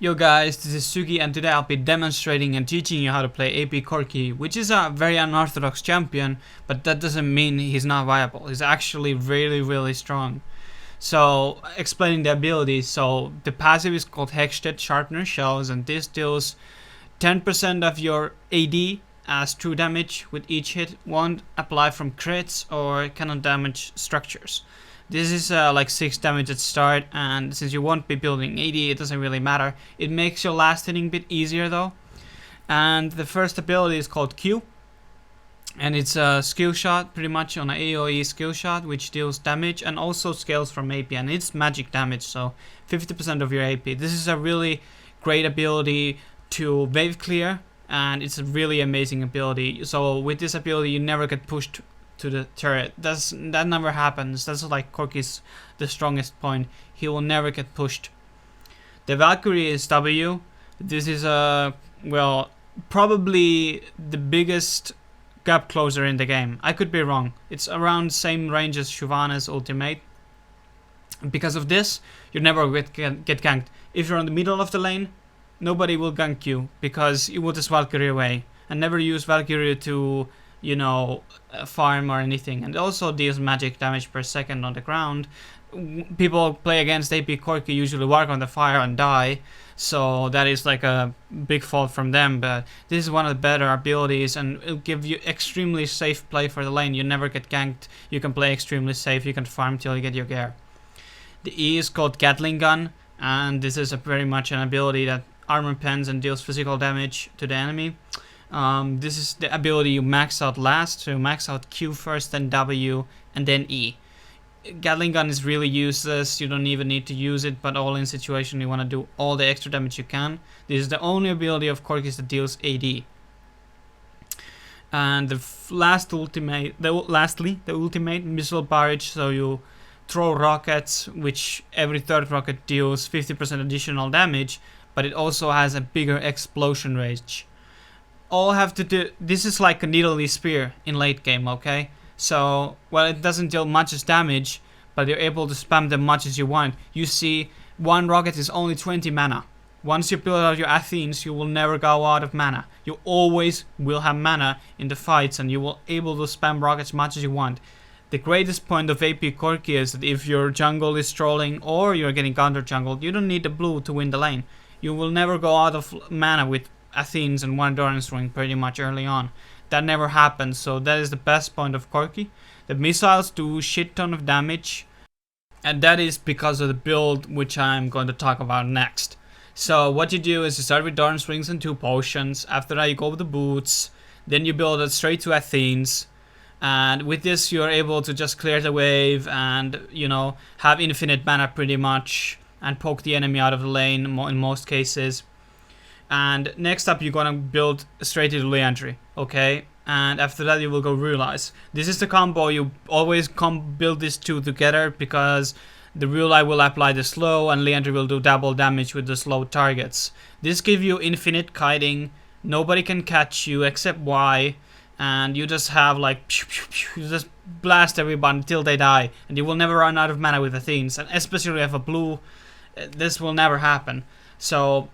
Yo guys, this is Sugi and today I'll be demonstrating and teaching you how to play AP Corki, which is a very unorthodox champion, but that doesn't mean he's not viable. He's actually really strong. So, explaining the abilities, so the passive is called Hexted Sharpener Shells, and this deals 10% of your AD as true damage with each hit, won't apply from crits or cannot damage structures. This is like 6 damage at start, and since you won't be building AD, it doesn't really matter. It makes your last hitting bit easier though. And the first ability is called Q, and it's a skill shot, pretty much on an AoE skill shot, which deals damage and also scales from AP, and it's magic damage, so 50% of your AP. This is a really great ability to wave clear, and it's a really amazing ability. So with this ability, you never get pushed to the turret. That never happens. That's like Corki's the strongest point. He will never get pushed. The Valkyrie is W. This is well, probably the biggest gap closer in the game. I could be wrong. It's around same range as Shyvana's ultimate. Because of this, you never get ganked. If you're in the middle of the lane, nobody will gank you because you will just Valkyrie away. And never use Valkyrie to, you know, farm or anything. And also deals magic damage per second on the ground. People play against AP Corki usually walk on the fire and die, so that is like a big fault from them. But this is one of the better abilities, and it'll give you extremely safe play for the lane. You never get ganked. You can play extremely safe. You can farm till you get your gear. The E is called Gatling Gun, and this is very much an ability that armor pens and deals physical damage to the enemy. This is the ability you max out last, so you max out Q first, then W, and then E. Gatling Gun is really useless, you don't even need to use it, but all in situation you want to do all the extra damage you can. This is the only ability of Corki that deals AD. And the lastly, the ultimate, Missile Barrage, so you throw rockets, which every third rocket deals 50% additional damage, but it also has a bigger explosion range. All have to do, this is like a needly spear in late game, okay? So, well, it doesn't deal much as damage, but you're able to spam them much as you want. You see, one rocket is only 20 mana. Once you build out your Athenes, you will never go out of mana. You always will have mana in the fights, and you will able to spam rockets much as you want. The greatest point of AP Corki is that if your jungle is trolling or you're getting counter jungled, you don't need the blue to win the lane. You will never go out of mana with Athenes and one Endurance Ring pretty much early on. That never happens, so that is the best point of Corki. The missiles do shit ton of damage, and that is because of the build which I'm going to talk about next. So what you do is you start with Endurance Rings and 2 potions. After that you go with the boots, then you build it straight to Athenes, and with this you're able to just clear the wave and, you know, have infinite mana pretty much and poke the enemy out of the lane in most cases. And next up you're gonna build straight into Leandry, okay? And after that you will go Realize. This is the combo, you always build these two together because the Realize will apply the slow and Leandry will do double damage with the slow targets. This gives you infinite kiting, nobody can catch you except Y, and you just have like, you just blast everyone until they die, and you will never run out of mana with Athenes, and especially if you have a blue, this will never happen. So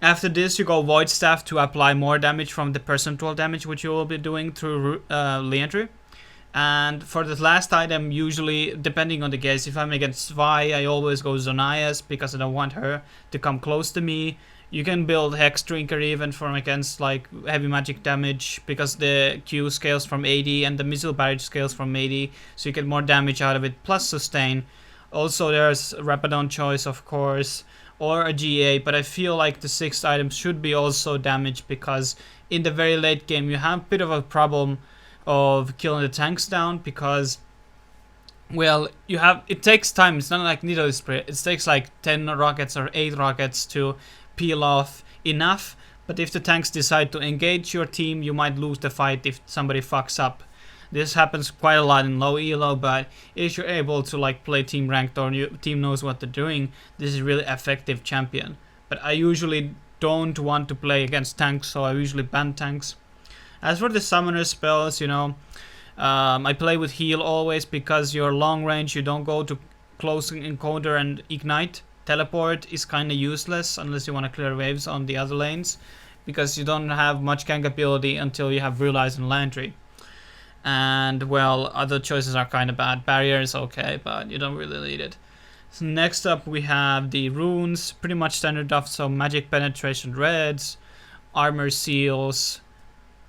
after this you go Void Staff to apply more damage from the percentual damage which you will be doing through Leandry. And for the last item, usually, depending on the case, if I'm against Vi, I always go Zonias because I don't want her to come close to me. You can build Hex Drinker even from against like heavy magic damage because the Q scales from 80 and the Missile Barrage scales from 80, so you get more damage out of it, plus sustain. Also there's Rapidon Choice, of course, or a GA, but I feel like the 6th item should be also damaged because in the very late game you have a bit of a problem of killing the tanks down because, well, it takes time. It's not like Needle Spray. It takes like 10 rockets or 8 rockets to peel off enough, but if the tanks decide to engage your team, you might lose the fight if somebody fucks up. This happens quite a lot in low elo, but if you're able to like play team ranked or your team knows what they're doing, this is really effective champion. But I usually don't want to play against tanks, so I usually ban tanks. As for the summoner spells, you know, I play with heal always because you're long range, you don't go to close encounter and ignite. teleport is kind of useless unless you want to clear waves on the other lanes, because you don't have much gank ability until you have Realize and Landry. And well, other choices are kind of bad. Barrier is okay, but you don't really need it. So next up we have the runes, pretty much standard stuff. So magic penetration reds, armor seals,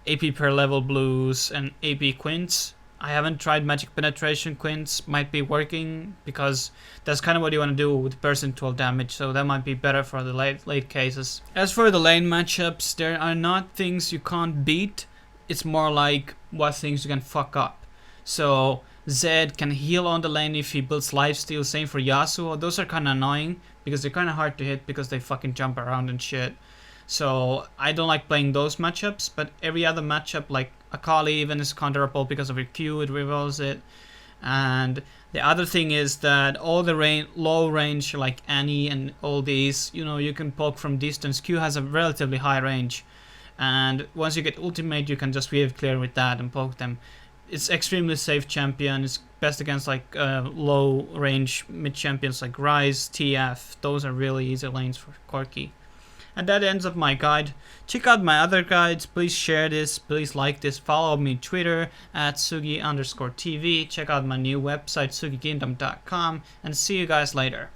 AP per level blues, and AP quints. I haven't tried magic penetration quints, might be working because that's kind of what you want to do with percentual damage, so that might be better for the late cases. As for the lane matchups, there are not things you can't beat, it's more like what things you can fuck up. So Zed can heal on the lane if he builds lifesteal, same for Yasuo. Those are kind of annoying because they're kind of hard to hit because they fucking jump around and shit. So I don't like playing those matchups, but every other matchup like Akali even is counterable because of her Q, it reveals it. And the other thing is that all the low range like Annie and all these, you know, you can poke from distance. Q has a relatively high range, and once you get ultimate you can just wave clear with that and poke them. It's extremely safe champion. It's best against like low range mid champions like Ryze, TF. Those are really easy lanes for Corki. And that ends up my guide. Check out my other guides. Please share this. Please like this. Follow me on Twitter at Sugi_TV. Check out my new website, sugikingdom.com. And see you guys later.